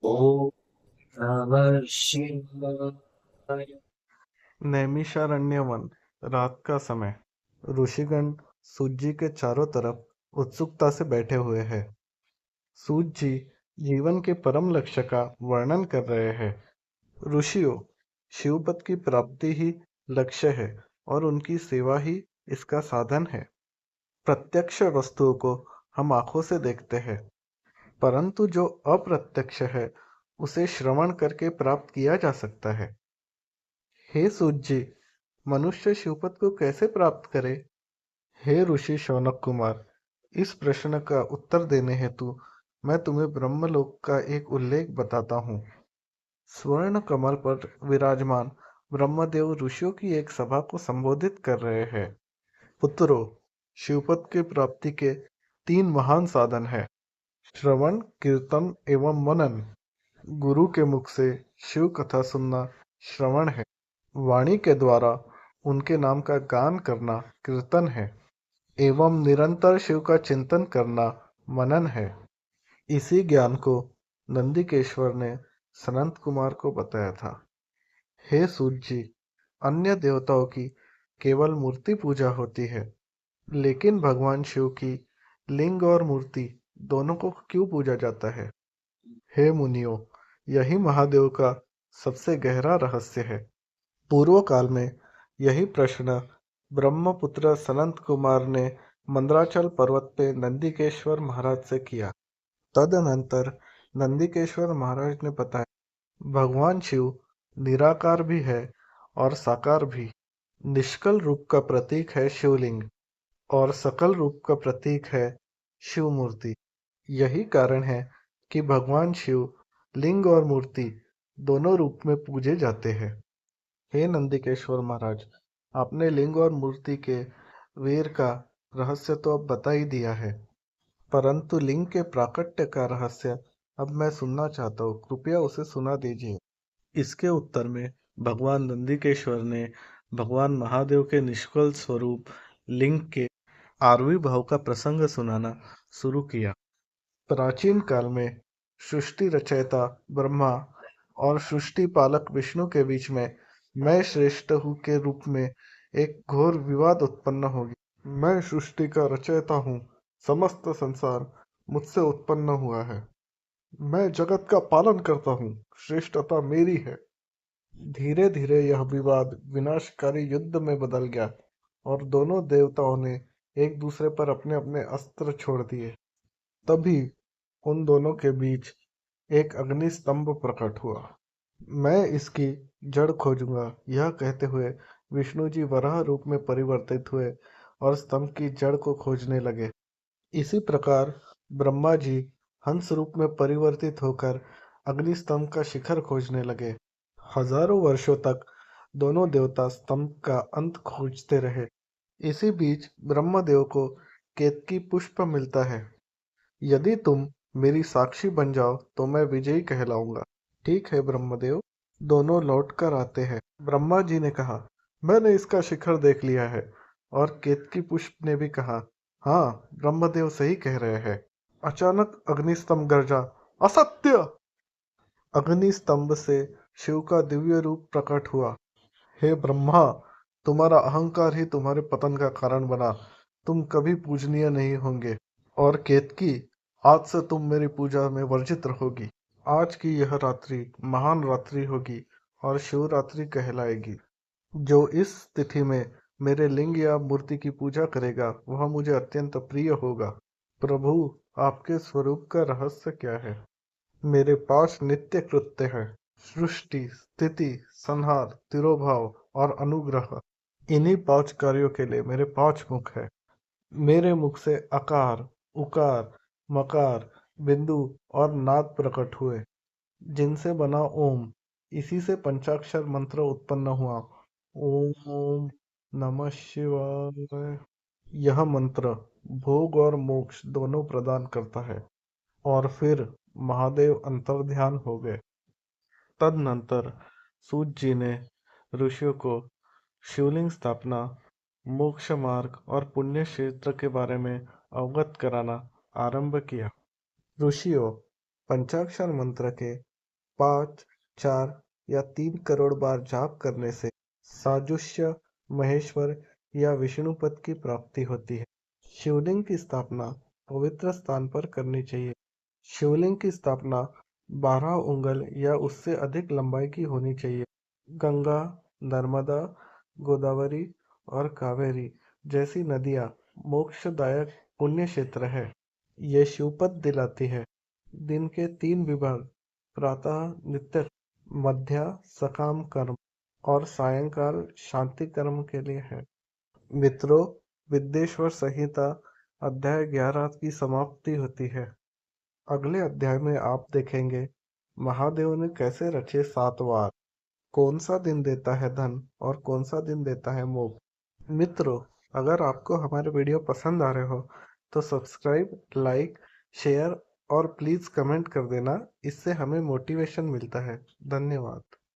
ओम नमः शिवाय। नैमिषारण्य वन। रात का समय। ऋषिगण सूत जी के चारों तरफ उत्सुकता से बैठे हुए हैं। सूत जी जीवन के परम लक्ष्य का वर्णन कर रहे हैं। ऋषियों, शिवपद की प्राप्ति ही लक्ष्य है और उनकी सेवा ही इसका साधन है। प्रत्यक्ष वस्तुओं को हम आंखों से देखते हैं, परंतु जो अप्रत्यक्ष है उसे श्रवण करके प्राप्त किया जा सकता है। हे सूत जी, मनुष्य शिवपद को कैसे प्राप्त करे? हे ऋषि शौनक कुमार, इस प्रश्न का उत्तर देने हेतु मैं तुम्हें ब्रह्मलोक का एक उल्लेख बताता हूँ। स्वर्ण कमल पर विराजमान ब्रह्मदेव ऋषियों की एक सभा को संबोधित कर रहे हैं। पुत्रों, शिवपद की प्राप्ति के तीन महान साधन हैं: श्रवण, कीर्तन एवं मनन। गुरु के मुख से शिव कथा सुनना श्रवण है। वाणी के द्वारा उनके नाम का गान करना कीर्तन है एवं निरंतर शिव का चिंतन करना मनन है। इसी ज्ञान को नंदिकेश्वर ने सनंत कुमार को बताया था। हे सूत जी, अन्य देवताओं की केवल मूर्ति पूजा होती है, लेकिन भगवान शिव की लिंग और मूर्ति दोनों को क्यों पूजा जाता है? हे मुनियों, यही महादेव का सबसे गहरा रहस्य है। पूर्व काल में यही प्रश्न ब्रह्मपुत्र सनंत कुमार ने मंदराचल पर्वत पे नंदिकेश्वर महाराज से किया। तदनंतर नंदिकेश्वर महाराज ने बताया, भगवान शिव निराकार भी है और साकार भी। निष्कल रूप का प्रतीक है शिवलिंग और सकल रूप का प्रतीक है शिव मूर्ति। यही कारण है कि भगवान शिव लिंग और मूर्ति दोनों रूप में पूजे जाते हैं। हे नंदिकेश्वर महाराज, आपने लिंग और मूर्ति के वेर का रहस्य तो अब बता ही दिया है, परंतु लिंग के प्राकट्य का रहस्य अब मैं सुनना चाहता हूँ। कृपया उसे सुना दीजिए। इसके उत्तर में भगवान नंदिकेश्वर ने भगवान महादेव के निष्कल स्वरूप लिंग के आविर्भाव का प्रसंग सुनाना शुरू किया। प्राचीन काल में सृष्टि रचयिता ब्रह्मा और सृष्टि पालक विष्णु के बीच में मैं श्रेष्ठ हूँ के रूप में एक घोर विवाद उत्पन्न हो गया। मैं सृष्टि का रचयिता हूँ, समस्त संसार मुझसे उत्पन्न हुआ है, मैं जगत का पालन करता हूँ, श्रेष्ठता मेरी है। धीरे धीरे यह विवाद विनाशकारी युद्ध में बदल गया और दोनों देवताओं ने एक दूसरे पर अपने अपने अस्त्र छोड़ दिए। तभी उन दोनों के बीच एक अग्नि स्तंभ प्रकट हुआ। मैं इसकी जड़ खोजूंगा, यह कहते हुए विष्णु जी वराह रूप में परिवर्तित हुए और स्तंभ की जड़ को खोजने लगे। इसी प्रकार ब्रह्मा जी हंस रूप में परिवर्तित होकर अग्नि स्तंभ का शिखर खोजने लगे। हजारों वर्षों तक दोनों देवता स्तंभ का अंत खोजते रहे। इसी बीच ब्रह्मदेव को केतकी पुष्प मिलता है। यदि तुम मेरी साक्षी बन जाओ तो मैं विजयी कहलाऊंगा। ठीक है ब्रह्मदेव। दोनों लौट कर आते हैं। ब्रह्मा जी ने कहा, मैंने इसका शिखर देख लिया है। और केतकी पुष्प ने भी कहा, हाँ, ब्रह्मदेव सही कह रहे हैं। अचानक अग्निस्तंभ गरजा, असत्य! अग्नि स्तंभ से शिव का दिव्य रूप प्रकट हुआ। हे ब्रह्मा, तुम्हारा अहंकार ही तुम्हारे पतन का कारण बना। तुम कभी पूजनीय नहीं होंगे। और केतकी, आज से तुम मेरी पूजा में वर्जित रहोगी। आज की यह रात्रि महान रात्रि होगी और शिवरात्रि कहलाएगी। जो इस तिथि में मेरे लिंग या मूर्ति की पूजा करेगा वह मुझे अत्यंत प्रिय होगा। प्रभु, आपके स्वरूप का रहस्य क्या है? मेरे पास नित्य कृत्य है: सृष्टि, स्थिति, संहार, तिरोभाव और अनुग्रह। इन्हीं पांच कार्यों के लिए मेरे पांच मुख है। मेरे मुख से अकार, उकार, मकार, बिंदु और नाद प्रकट हुए, जिनसे बना ओम। इसी से पंचाक्षर मंत्र उत्पन्न हुआ। ओम नमः शिवाय। यह मंत्र भोग और मोक्ष दोनों प्रदान करता है। और फिर महादेव अंतर्ध्यान हो गए। तदनंतर सूत जी ने ऋषियों को शिवलिंग स्थापना, मोक्ष मार्ग और पुण्य क्षेत्र के बारे में अवगत कराना आरंभ किया। ऋषियों, पंचाक्षर मंत्र के 5, 4 या 3 करोड़ बार जाप करने से साजुष्य, महेश्वर या विष्णु पद की प्राप्ति होती है। शिवलिंग की स्थापना पवित्र स्थान पर करनी चाहिए। शिवलिंग की स्थापना 12 उंगल या उससे अधिक लंबाई की होनी चाहिए। गंगा, नर्मदा, गोदावरी और कावेरी जैसी नदियां मोक्षदायक पुण्य क्षेत्र है। ये शिवपद दिलाती है। दिन के 3 विभाग प्रातः नित्य, मध्य सकाम कर्म और सायंकाल शांति कर्म के लिए है। मित्रों, विद्येश्वर संहिता अध्याय 11 की समाप्ति होती है। अगले अध्याय में आप देखेंगे महादेव ने कैसे रचे 7 वार, कौन सा दिन देता है धन और कौन सा दिन देता है मोक्ष। मित्रों, अगर आपको हमारे वीडियो पसंद आ रहे हो तो सब्सक्राइब, लाइक, शेयर और प्लीज़ कमेंट कर देना। इससे हमें मोटिवेशन मिलता है। धन्यवाद।